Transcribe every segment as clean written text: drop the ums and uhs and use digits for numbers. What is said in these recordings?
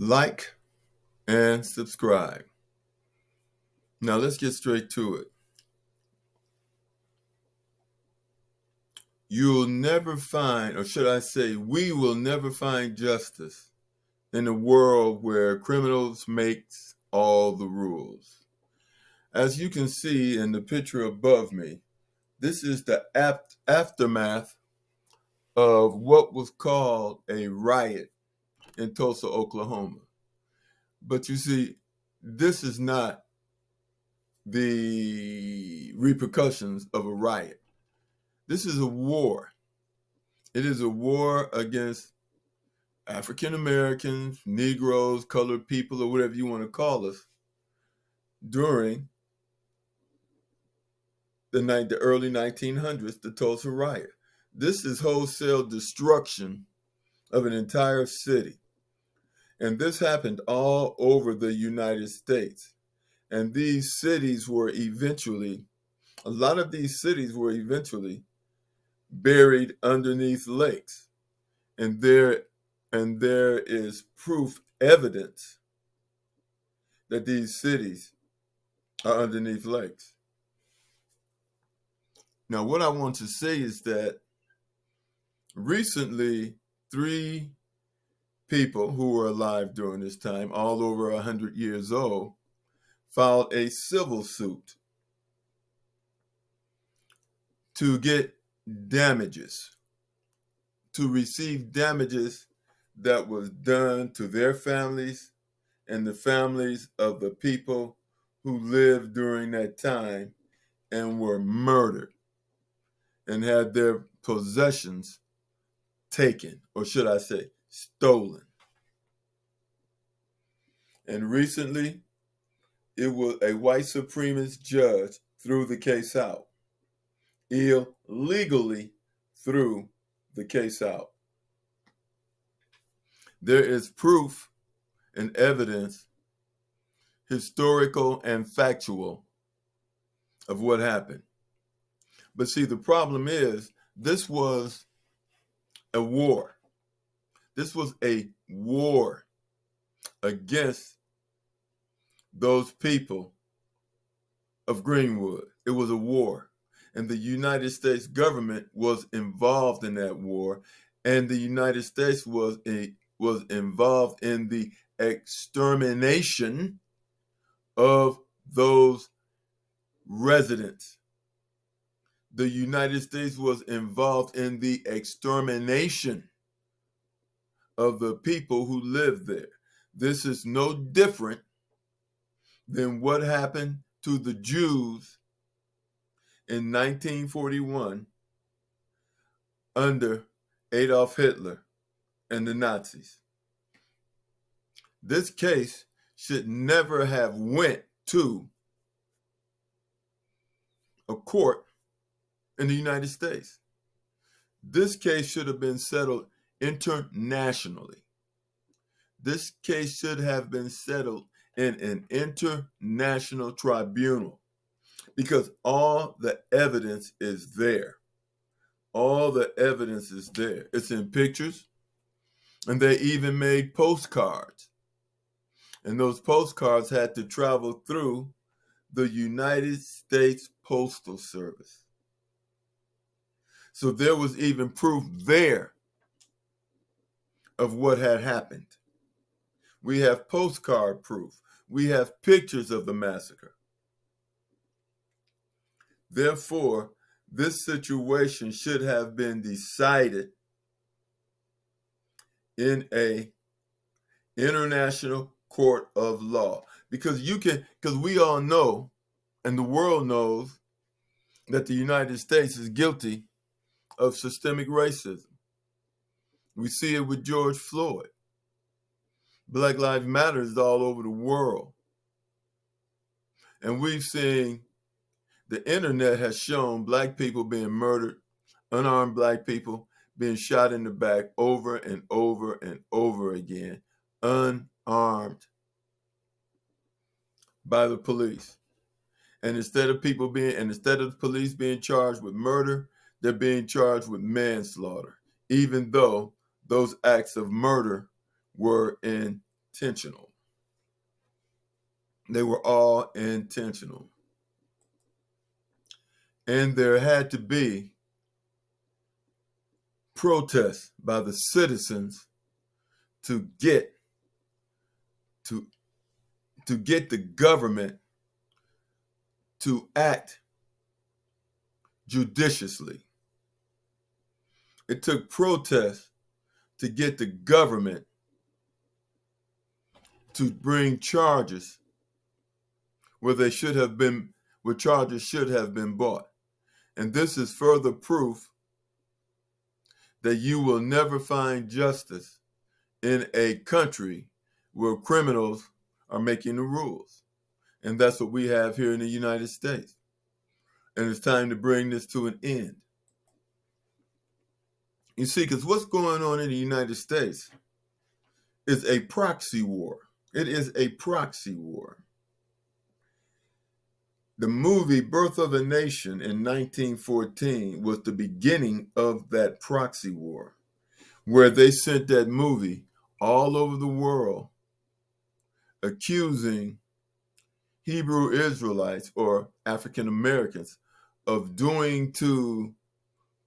Like and subscribe. Now let's get straight to it. You'll never find, or should I say, we will never find justice in a world where criminals make all the rules. As you can see in the picture above me, this is the aftermath of what was called a riot in Tulsa, Oklahoma. But you see, this is not the repercussions of a riot. This is a war. It is a war against African Americans, Negroes, colored people, or whatever you want to call us, during the early 1900s, the Tulsa riot. This is wholesale destruction of an entire city. And this happened all over the United States. And these cities were eventually, a lot of these cities were eventually buried underneath lakes. And there is proof, evidence that these cities are underneath lakes. Now, what I want to say is that recently, 3 people who were alive during this time, all over 100 years old, filed a civil suit to get damages, to receive damages that was done to their families and the families of the people who lived during that time and were murdered and had their possessions taken, or should I say, stolen. And recently, it was a white supremacist judge threw the case out, illegally threw the case out. There is proof and evidence, historical and factual, of what happened. But see, the problem is, this was a war. This was a war against those people of Greenwood. It was a war. And the United States government was involved in that war. And the United States was involved in the extermination of those residents. The United States was involved in the extermination of the people who lived there. This is no different than what happened to the Jews in 1941 under Adolf Hitler and the Nazis. This case should never have went to a court in the United States. This case should have been settled internationally. This case should have been settled in an international tribunal because all the evidence is there. All the evidence is there. It's in pictures, and they even made postcards. And those postcards had to travel through the United States Postal Service. So there was even proof there of what had happened. We have postcard proof. We have pictures of the massacre. Therefore, this situation should have been decided in an international court of law. Because we all know, and the world knows, that the United States is guilty of systemic racism. We see it with George Floyd. Black Lives Matter is all over the world. And we've seen, the internet has shown black people being murdered, unarmed black people being shot in the back over and over and over again, unarmed, by the police. And instead of the police being charged with murder, they're being charged with manslaughter, even though those acts of murder were in intentional. They were all intentional. And there had to be protests by the citizens to get the government to act judiciously. It took protests to get the government to bring charges where charges should have been brought. And this is further proof that you will never find justice in a country where criminals are making the rules. And that's what we have here in the United States. And it's time to bring this to an end. You see, because what's going on in the United States is a proxy war. It is a proxy war. The movie Birth of a Nation in 1914 was the beginning of that proxy war, where they sent that movie all over the world accusing Hebrew Israelites or African Americans of doing to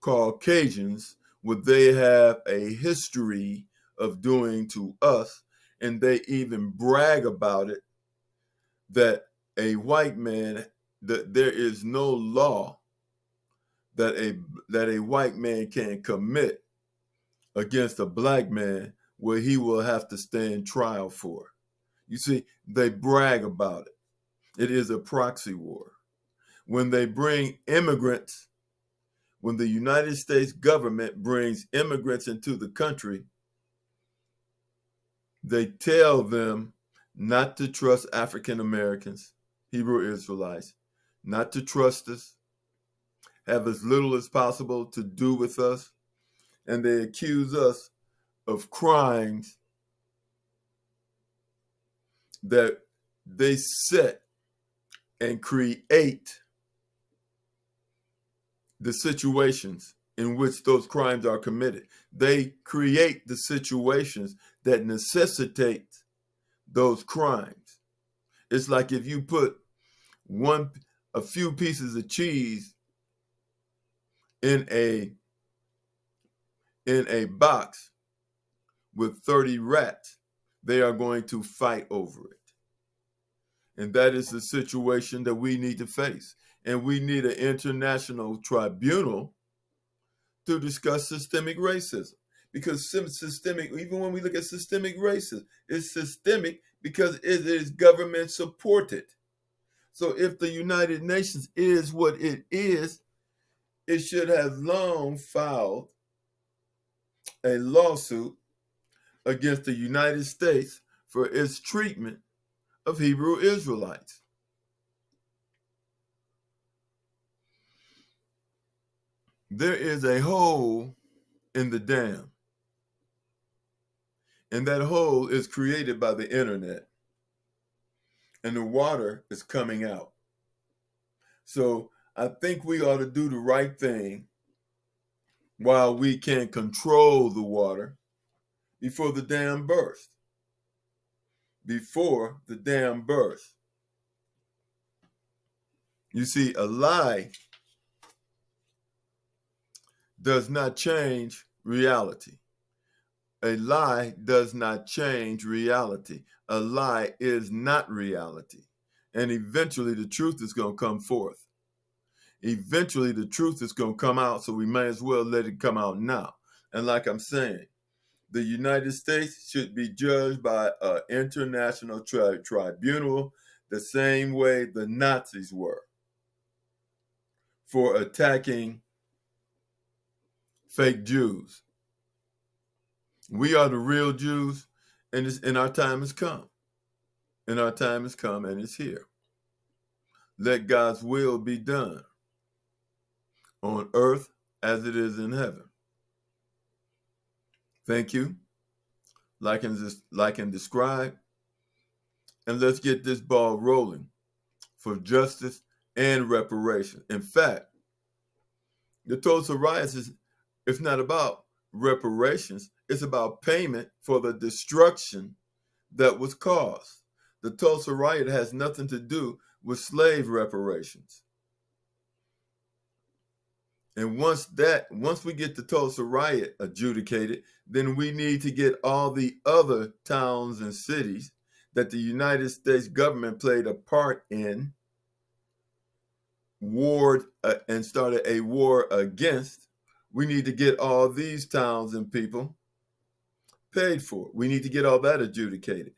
Caucasians what they have a history of doing to us, and they even brag about it, that a white man, that there is no law that a white man can commit against a black man where he will have to stand trial for. You see, they brag about it. It is a proxy war. When they bring immigrants, when the United States government brings immigrants into the country, they tell them not to trust African Americans, Hebrew Israelites, not to trust us, have as little as possible to do with us, and they accuse us of crimes that they set and create the situations in which those crimes are committed. They create the situations that necessitate those crimes. It's like if you put a few pieces of cheese in a box with 30 rats, they are going to fight over it. And that is the situation that we need to face. And we need an international tribunal to discuss systemic racism. Because systemic, even when we look at systemic racism, it's systemic because it is government supported. So if the United Nations is what it is, it should have long filed a lawsuit against the United States for its treatment of Hebrew Israelites. There is a hole in the dam, and that hole is created by the internet, and the water is coming out. So I think we ought to do the right thing while we can control the water before the dam bursts. Before the dam bursts. You see, a lie does not change reality. A lie does not change reality. A lie is not reality. And eventually the truth is going to come forth. Eventually the truth is going to come out, so we may as well let it come out now. And like I'm saying, the United States should be judged by an international tribunal the same way the Nazis were for attacking fake Jews. We are the real Jews, and our time has come. And our time has come, and it's here. Let God's will be done on earth as it is in heaven. Thank you. Like and describe. And let's get this ball rolling for justice and reparation. In fact, the Tulsa riots it's not about reparations. It's about payment for the destruction that was caused. The Tulsa riot has nothing to do with slave reparations. And once we get the Tulsa riot adjudicated, then we need to get all the other towns and cities that the United States government played a part in, warred and started a war against. We need to get all these towns and people paid for. We need to get all that adjudicated.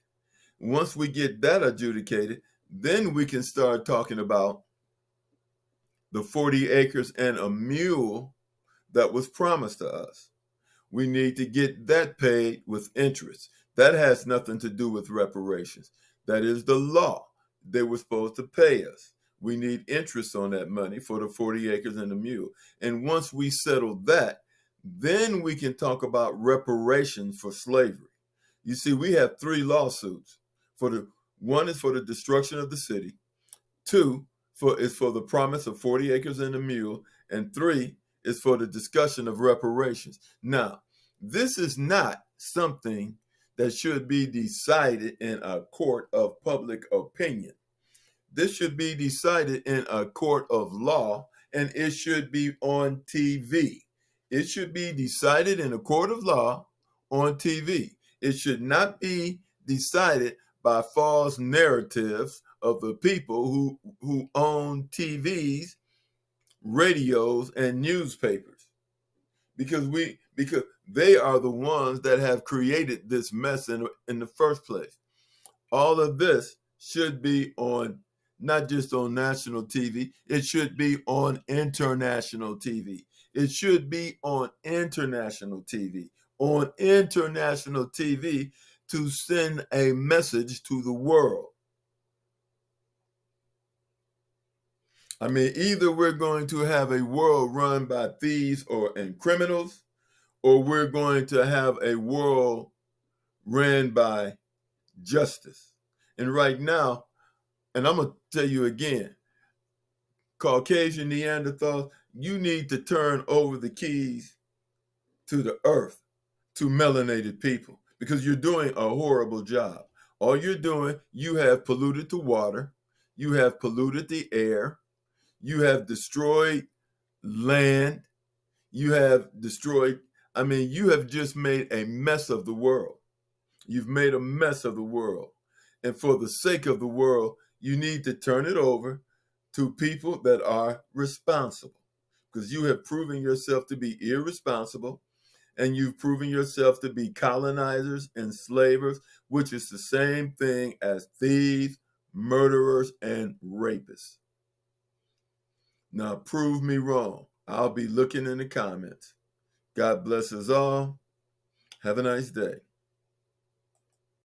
Once we get that adjudicated, then we can start talking about the 40 acres and a mule that was promised to us. We need to get that paid with interest. That has nothing to do with reparations. That is the law. They were supposed to pay us. We need interest on that money for the 40 acres and the mule. And once we settle that, then we can talk about reparations for slavery. You see, we have 3 lawsuits. One is for the destruction of the city. 2 is for the promise of 40 acres and a mule. And 3 is for the discussion of reparations. Now, this is not something that should be decided in a court of public opinion. This should be decided in a court of law, and it should be on TV. It should be decided in a court of law on TV. It should not be decided by false narratives of the people who own TVs, radios, and newspapers. Because they are the ones that have created this mess in the first place. All of this should be on, not just on national TV, it should be on international TV. It should be on international TV. On international TV to send a message to the world. I mean, either we're going to have a world run by thieves and criminals, or we're going to have a world ran by justice. And right now, and I'm going to tell you again, Caucasian Neanderthals, you need to turn over the keys to the earth to melanated people, because you're doing a horrible job. All you're doing, you have polluted the water, you have polluted the air, you have destroyed land, you have just made a mess of the world. You've made a mess of the world. And for the sake of the world, you need to turn it over to people that are responsible, because you have proven yourself to be irresponsible, and you've proven yourself to be colonizers, enslavers, which is the same thing as thieves, murderers, and rapists. Now, prove me wrong. I'll be looking in the comments. God bless us all. Have a nice day.